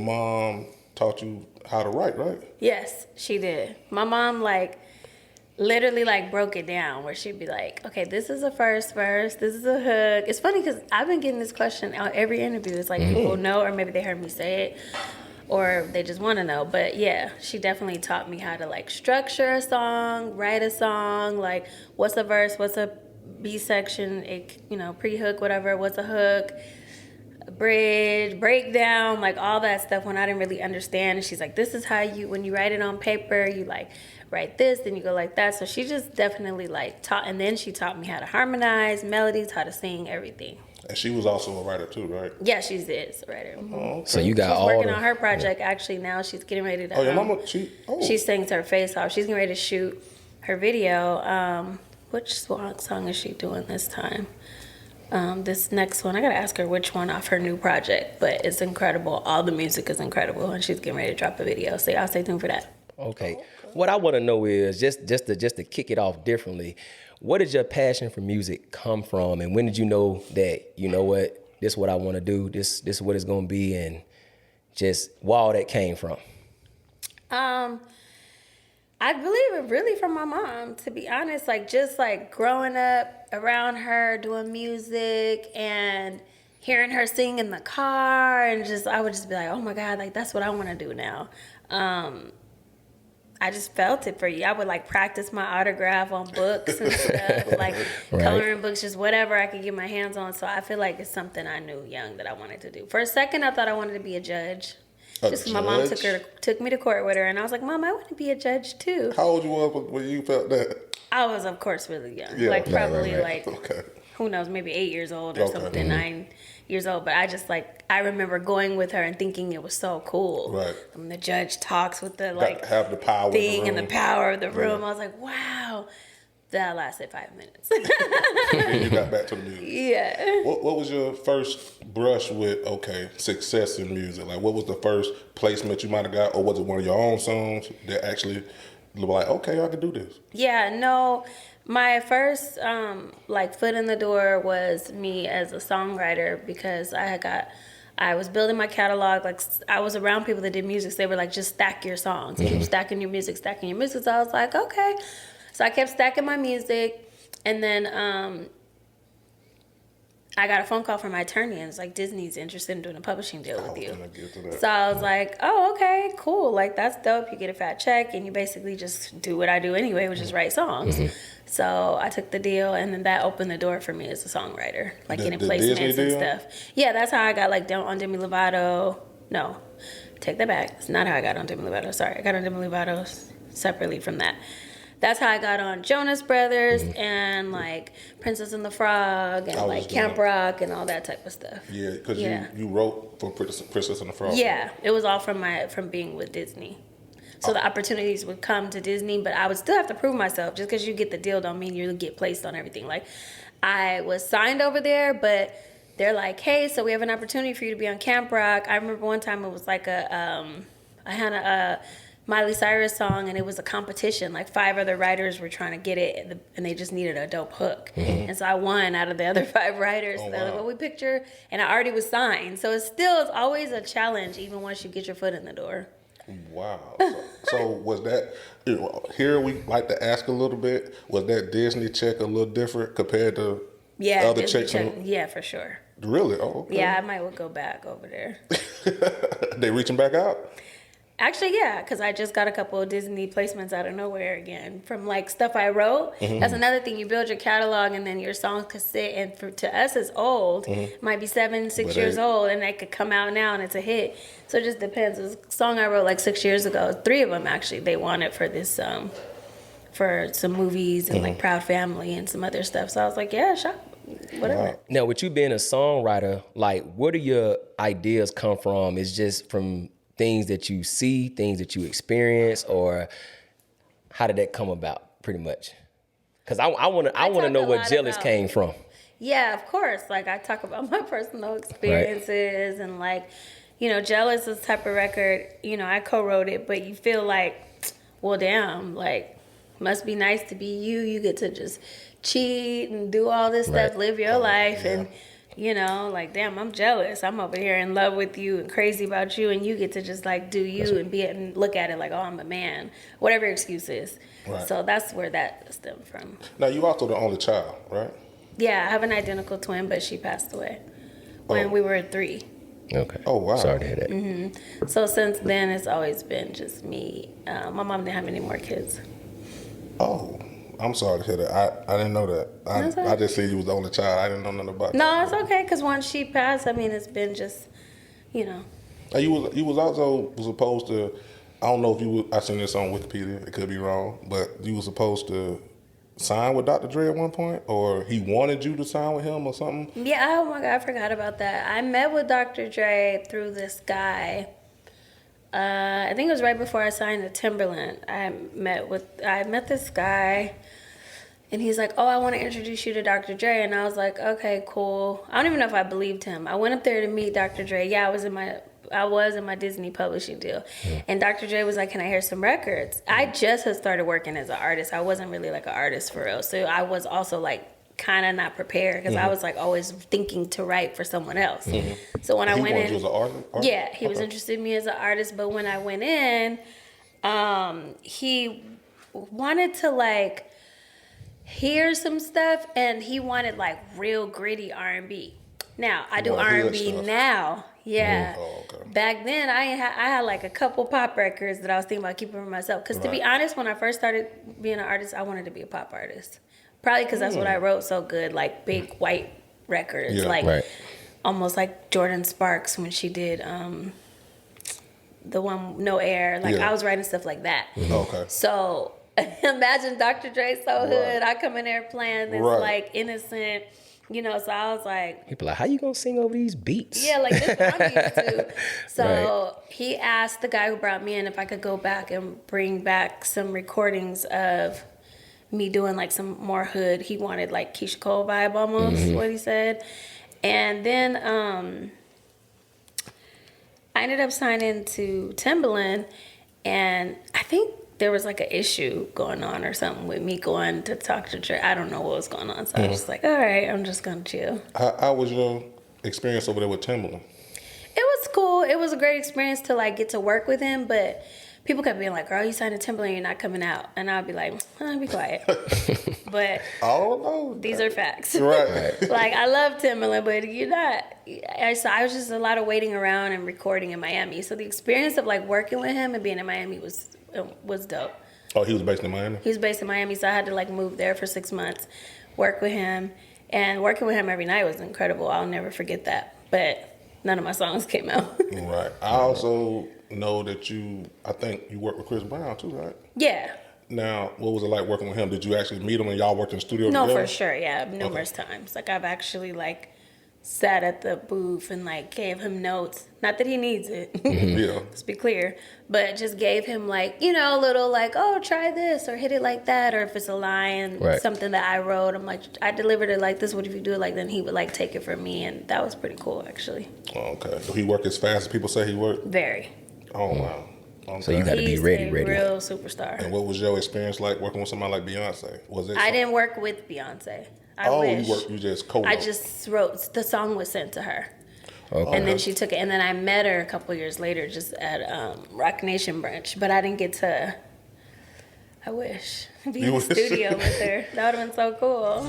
mom taught you how to write, right? Yes, she did. My mom, like, literally, like, broke it down where she'd be like, okay, this is a first verse, this is a hook. It's funny because I've been getting this question on every interview. It's like people know, or maybe they heard me say it, or they just want to know. But yeah, she definitely taught me how to, like, structure a song, write a song, like, what's a verse, what's a B section, pre-hook, whatever, what's a hook, bridge, breakdown, like all that stuff when I didn't really understand. And she's like, this is how you, when you write it on paper, you like write this, then you go like that. So she just definitely like taught, and then she taught me how to harmonize, melodies, how to sing, everything. And she was also a writer too, right? Yeah, she is a writer. Oh, okay. So you got she's all working on her project actually now. She's getting ready to. Oh, your mama, she sings her face off. She's getting ready to shoot her video. Which song is she doing this time? This next one, I gotta ask her which one off her new project, but it's incredible. All the music is incredible, and she's getting ready to drop a video. So y'all stay tuned for that. Okay. What I want to know is just to kick it off differently. Where did your passion for music come from, and when did you know that, you know what, this is what I want to do, this is what it's gonna be, and just where all that came from? I believe it really from my mom, to be honest. Like, just like growing up around her doing music and hearing her sing in the car, and just I would just be like, oh my God, like that's what I want to do now. I just felt it for you. I would like practice my autograph on books and stuff, like coloring books, just whatever I could get my hands on. So I feel like it's something I knew young that I wanted to do. For a second, I thought I wanted to be a judge. Just my mom took me to court with her, and I was like, Mom, I want to be a judge too. How old you were when you felt that? I was, of course, really young. Yeah, like probably like, okay. Who knows, maybe 8 years old or something, 9 years old. But I just like, I remember going with her and thinking it was so cool. Right. When the judge talks with the like have the power thing and the power of the room. I was like, wow. That lasted 5 minutes. And you got back to the music. Yeah. What was your first brush with, success in music? Like, what was the first placement you might have got? Or was it one of your own songs that actually like, okay, I can do this? Yeah, no. My first, foot in the door was me as a songwriter, because I was building my catalog. Like, I was around people that did music. So they were like, just stack your songs. Keep stacking your music. So I was like, okay. So I kept stacking my music, and then I got a phone call from my attorney, and it's like, Disney's interested in doing a publishing deal with you. So I was like, oh, okay, cool. Like, that's dope. You get a fat check, and you basically just do what I do anyway, which is write songs. So I took the deal, and then that opened the door for me as a songwriter, like getting placements and stuff. Yeah, that's how I got like on Demi Lovato. No, take that back. It's not how I got on Demi Lovato. Sorry, I got on Demi Lovato separately from that. That's how I got on Jonas Brothers and like Princess and the Frog and like Camp Rock and all that type of stuff. Yeah, because you wrote for Princess and the Frog. Yeah, it was all from being with Disney. So the opportunities would come to Disney, but I would still have to prove myself. Just because you get the deal don't mean you get placed on everything. Like, I was signed over there, but they're like, hey, so we have an opportunity for you to be on Camp Rock. I remember one time it was like I had a Miley Cyrus song, and it was a competition. Like 5 other writers were trying to get it, and they just needed a dope hook. And so I won out of the other 5 writers. So they're like, well, we picked her, and I already was signed. So it's always a challenge, even once you get your foot in the door. Wow. So was that, here we like to ask a little bit, was that Disney check a little different compared to other checks? Yeah, for sure. Really? Oh, okay. Yeah, I might go back over there. They reaching back out? Actually, yeah, because I just got a couple of Disney placements out of nowhere again from like stuff I wrote. That's another thing. You build your catalog, and then your songs could sit, and to us it's old. Might be 7, 6 years old, and they could come out now and it's a hit. So it just depends. It was a song I wrote like 6 years ago. 3 of them actually they wanted for this for some movies and like Proud Family and some other stuff. So I was like, yeah, sure. Whatever. Wow. Now, with you being a songwriter, like, where do your ideas come from? Is just from things that you see, things that you experience, or how did that come about, pretty much? Because I want to know where Jealous came from. Yeah, of course. Like, I talk about my personal experiences, and like, Jealous is the type of record, I co-wrote it, but you feel like, well, damn, like, must be nice to be you. You get to just cheat and do all this stuff, live your life, and You know, like, damn, I'm jealous. I'm over here in love with you and crazy about you, and you get to just like do you and be and look at it like, oh, I'm a man, whatever excuse is. Right. So that's where that stemmed from. Now, you also the only child, right? Yeah, I have an identical twin, but she passed away when we were 3. Okay. Oh, wow. Sorry to hear that. So since then, it's always been just me. My mom didn't have any more kids. Oh, I'm sorry to hear that. I didn't know that. That's all I right. just said you was the only child. I didn't know nothing about that. No, it's okay, because once she passed, I mean, it's been just, you know. Now, you was also supposed to. I don't know if you. I seen this on Wikipedia. It could be wrong, but you were supposed to sign with Dr. Dre at one point, or he wanted you to sign with him or something. Yeah, oh my God, I forgot about that. I met with Dr. Dre through this guy. I think it was right before I signed to Timberland. I met this guy, and he's like, "Oh, I want to introduce you to Dr. Dre," and I was like, "Okay, cool." I don't even know if I believed him. I went up there to meet Dr. Dre. Yeah, I was in my Disney publishing deal, and Dr. Dre was like, "Can I hear some records?" I just had started working as an artist. I wasn't really like an artist for real, so I was also like kind of not prepared because I was like always thinking to write for someone else. So when I went in, you as an artist? yeah, he was interested in me as an artist. But when I went in, he wanted to like hear some stuff, and he wanted like real gritty R&B. Now I do wanna hear R&B stuff. now. Yeah. Oh, okay. Back then, I had like a couple pop records that I was thinking about keeping for myself. Because to be Right. honest, when I first started being an artist, I wanted to be a pop artist. Probably because that's what I wrote so good, like big white records, Yeah. like Right. almost like Jordan Sparks when she did the one No Air. Like Yeah. I was writing stuff like that. Okay. So imagine Dr. Dre so Right. hood. I come in there playing this Right. like innocent, you know. So I was like, People like, how you gonna sing over these beats? yeah, like this is what I'm used to. So Right. he asked the guy who brought me in if I could go back and bring back some recordings of me doing like some more hood. He wanted like Keisha Cole vibe almost, what he said. And then I ended up signing to Timberland, and I think there was like an issue going on or something with me going to talk to Dre. I don't know what was going on. So I was just like, all right, I'm just gonna chill. How was your experience over there with Timberland? It was cool. It was a great experience to like get to work with him, but people kept being like, "Girl, you signed to Timberland, you're not coming out," and I'd be like, "Be quiet." But I don't know. these are facts. Right. Like I love Timberland, but you're not. So I was just a lot of waiting around and recording in Miami. So the experience of like working with him and being in Miami was dope. Oh, he was based in Miami? He was based in Miami, so I had to like move there for 6 months, work with him, and working with him every night was incredible. I'll never forget that. But none of my songs came out. Right. I also know that I think you worked with Chris Brown too, right? Yeah. Now, what was it like working with him? Did you actually meet him and y'all worked in the studio No, together? for sure. Yeah, numerous times. Like I've actually like sat at the booth and like gave him notes. Not that he needs it. Yeah. Let's be clear. But just gave him like, you know, a little like, oh, try this or hit it like that. Or if it's a line, Right. something that I wrote, I'm like, I delivered it like this. What if you do it like that? And he would like take it from me. And that was pretty cool, actually. Oh, okay. So he worked as fast as people say he worked? Very. Oh, wow. Okay. So you got to be He's ready. a real superstar. And what was your experience like working with somebody like Beyonce? Was it? I didn't work with Beyonce. I Oh, wish. you just co-wrote. I just wrote, the song was sent to her. Okay. And then she took it, and then I met her a couple years later just at Rock Nation brunch, but I didn't get to, I wish, be in the wish? studio with her. That would have been so cool.